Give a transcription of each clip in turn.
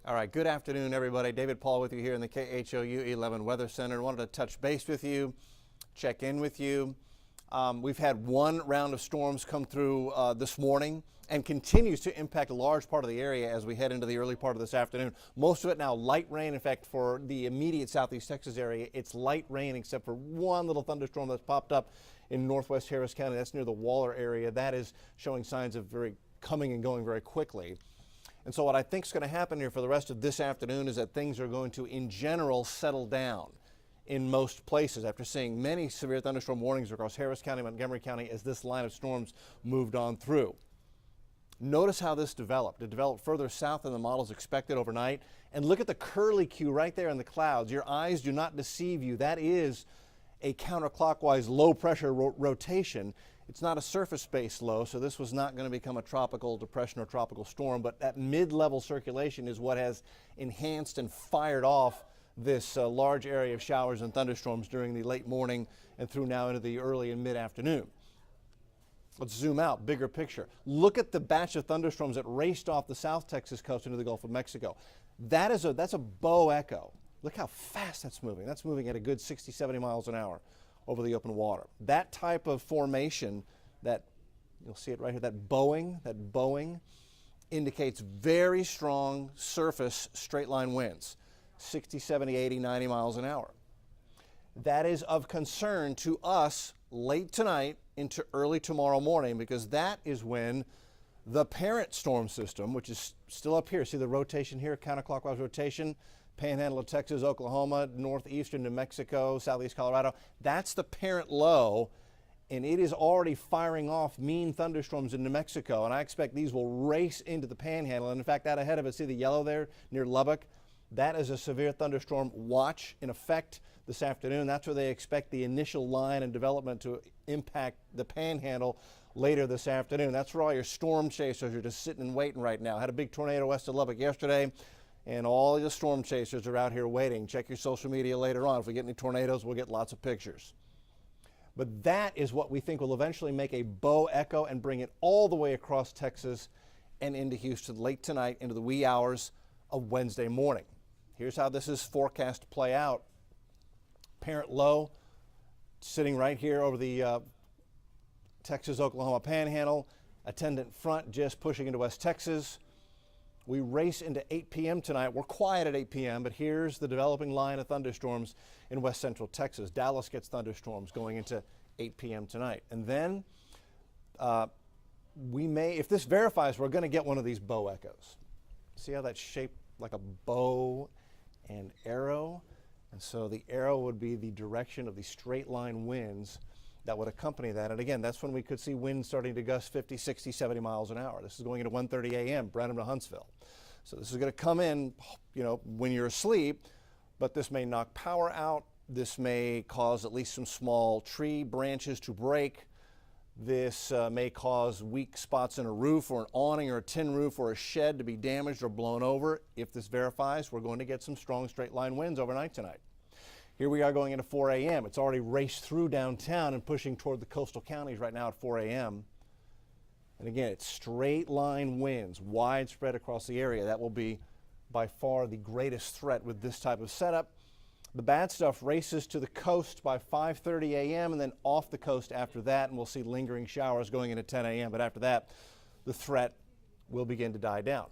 All right, good afternoon, everybody. David Paul with you here in the KHOU 11 Weather Center. Wanted to touch base with you, check in with you. We've had one round of storms come through this morning and continues to impact a large part of the area as we head into the early part of this afternoon. Most of it now light rain. In fact, for the immediate southeast Texas area, it's light rain except for one little thunderstorm that's popped up in northwest Harris County. That's near the Waller area. That is showing signs of coming and going very quickly. And so what I think is going to happen here for the rest of this afternoon is that things are going to, in general, settle down in most places after seeing many severe thunderstorm warnings across Harris County, Montgomery County as this line of storms moved on through. Notice how this developed. It developed further south than the models expected overnight. And look at the curlicue right there in the clouds. Your eyes do not deceive you. That is a counterclockwise low pressure rotation. It's not a surface-based low, so this was not going to become a tropical depression or tropical storm, but that mid-level circulation is what has enhanced and fired off this large area of showers and thunderstorms during the late morning and through now into the early and mid-afternoon. Let's zoom out, bigger picture. Look at the batch of thunderstorms that raced off the South Texas coast into the Gulf of Mexico. That's a bow echo. Look how fast that's moving. That's moving at a good 60, 70 miles an hour over the open water. That type of formation, that you'll see it right here, that bowing indicates very strong surface straight line winds, 60, 70, 80, 90 miles an hour. That is of concern to us late tonight into early tomorrow morning, because that is when the parent storm system, which is still up here, see the rotation here, counterclockwise rotation, Panhandle of Texas, Oklahoma, northeastern New Mexico, southeast Colorado. That's the parent low, and it is already firing off mean thunderstorms in New Mexico, and I expect these will race into the Panhandle. And in fact, that ahead of it, see the yellow there near Lubbock? That is a severe thunderstorm watch in effect this afternoon. That's where they expect the initial line and development to impact the Panhandle later this afternoon. That's where all your storm chasers are just sitting and waiting right now. Had a big tornado west of Lubbock yesterday, and all the storm chasers are out here waiting. Check your social media later on. If we get any tornadoes, we'll get lots of pictures. But that is what we think will eventually make a bow echo and bring it all the way across Texas and into Houston late tonight into the wee hours of Wednesday morning. Here's how this is forecast to play out. Parent low sitting right here over the Texas-Oklahoma Panhandle. Attendant front just pushing into West Texas. We race into 8 p.m. tonight. We're quiet at 8 p.m., but here's the developing line of thunderstorms in west central Texas. Dallas gets thunderstorms going into 8 p.m. tonight. And then we may, if this verifies, we're going to get one of these bow echoes. See how that's shaped like a bow and arrow? And so the arrow would be the direction of the straight line winds that would accompany that. And again, that's when we could see winds starting to gust 50, 60, 70 miles an hour. This is going into 1:30 a.m., Brenham to Huntsville. So this is going to come in, when you're asleep, but this may knock power out. This may cause at least some small tree branches to break. This may cause weak spots in a roof or an awning or a tin roof or a shed to be damaged or blown over. If this verifies, we're going to get some strong straight line winds overnight tonight. Here we are going into 4 a.m. It's already raced through downtown and pushing toward the coastal counties right now at 4 a.m. And again, it's straight line winds widespread across the area. That will be by far the greatest threat with this type of setup. The bad stuff races to the coast by 5:30 a.m. and then off the coast after that, and we'll see lingering showers going into 10 a.m. But after that, the threat will begin to die down.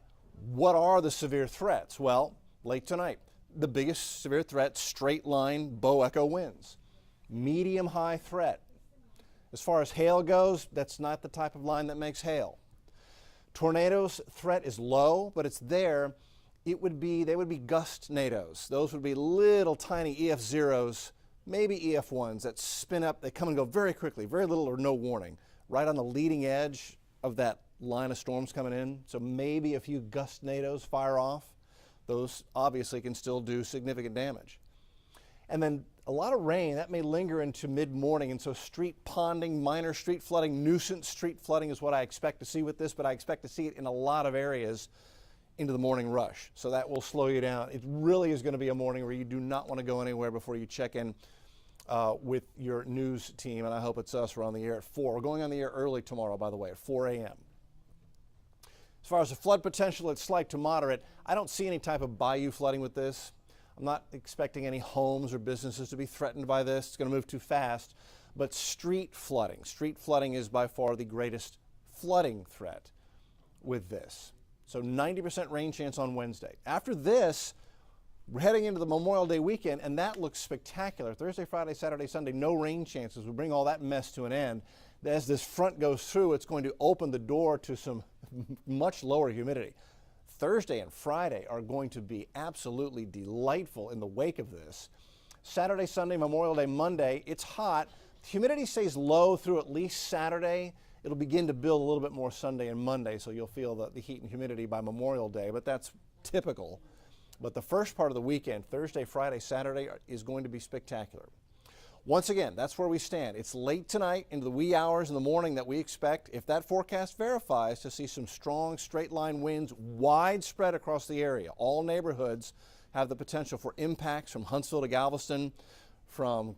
What are the severe threats? Well, late tonight, the biggest severe threat, straight line bow echo winds. Medium high threat. As far as hail goes, that's not the type of line that makes hail. Tornadoes threat is low, but it's there. They would be gust-nados. Those would be little tiny EF0s, maybe EF1s that spin up. They come and go very quickly, very little or no warning, right on the leading edge of that line of storms coming in. So maybe a few gust-nados fire off. Those obviously can still do significant damage. And then a lot of rain, that may linger into mid-morning, and so street ponding, minor street flooding, nuisance street flooding is what I expect to see with this, but I expect to see it in a lot of areas into the morning rush. So that will slow you down. It really is going to be a morning where you do not want to go anywhere before you check in with your news team, and I hope it's us. We're on the air at 4. We're going on the air early tomorrow, by the way, at 4 a.m. As far as the flood potential, it's slight to moderate. I don't see any type of bayou flooding with this. I'm not expecting any homes or businesses to be threatened by this. It's going to move too fast. But street flooding is by far the greatest flooding threat with this. So 90% rain chance on Wednesday. After this, we're heading into the Memorial Day weekend, and that looks spectacular. Thursday, Friday, Saturday, Sunday, no rain chances. We bring all that mess to an end. As this front goes through, it's going to open the door to some much lower humidity. Thursday and Friday are going to be absolutely delightful in the wake of this. Saturday, Sunday, Memorial Day, Monday, it's hot. Humidity stays low through at least Saturday. It'll begin to build a little bit more Sunday and Monday, so you'll feel the heat and humidity by Memorial Day, but that's typical. But the first part of the weekend, Thursday, Friday, Saturday, is going to be spectacular. Once again, that's where we stand. It's late tonight into the wee hours in the morning that we expect, if that forecast verifies, to see some strong straight line winds widespread across the area. All neighborhoods have the potential for impacts from Huntsville to Galveston, from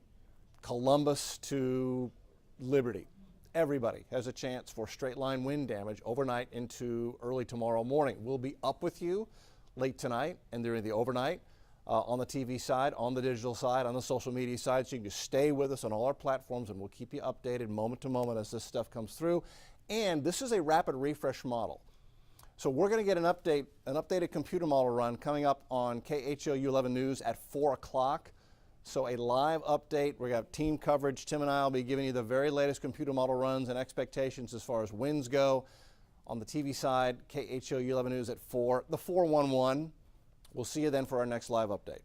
Columbus to Liberty. Everybody has a chance for straight line wind damage overnight into early tomorrow morning. We'll be up with you late tonight and during the overnight. On the TV side, on the digital side, on the social media side, so you can just stay with us on all our platforms, and we'll keep you updated moment to moment as this stuff comes through. And this is a rapid refresh model. So we're going to get an updated computer model run coming up on KHOU 11 News at 4 o'clock. So a live update. We're going to have team coverage. Tim and I will be giving you the very latest computer model runs and expectations as far as winds go. On the TV side, KHOU 11 News at 4, the 411. We'll see you then for our next live update.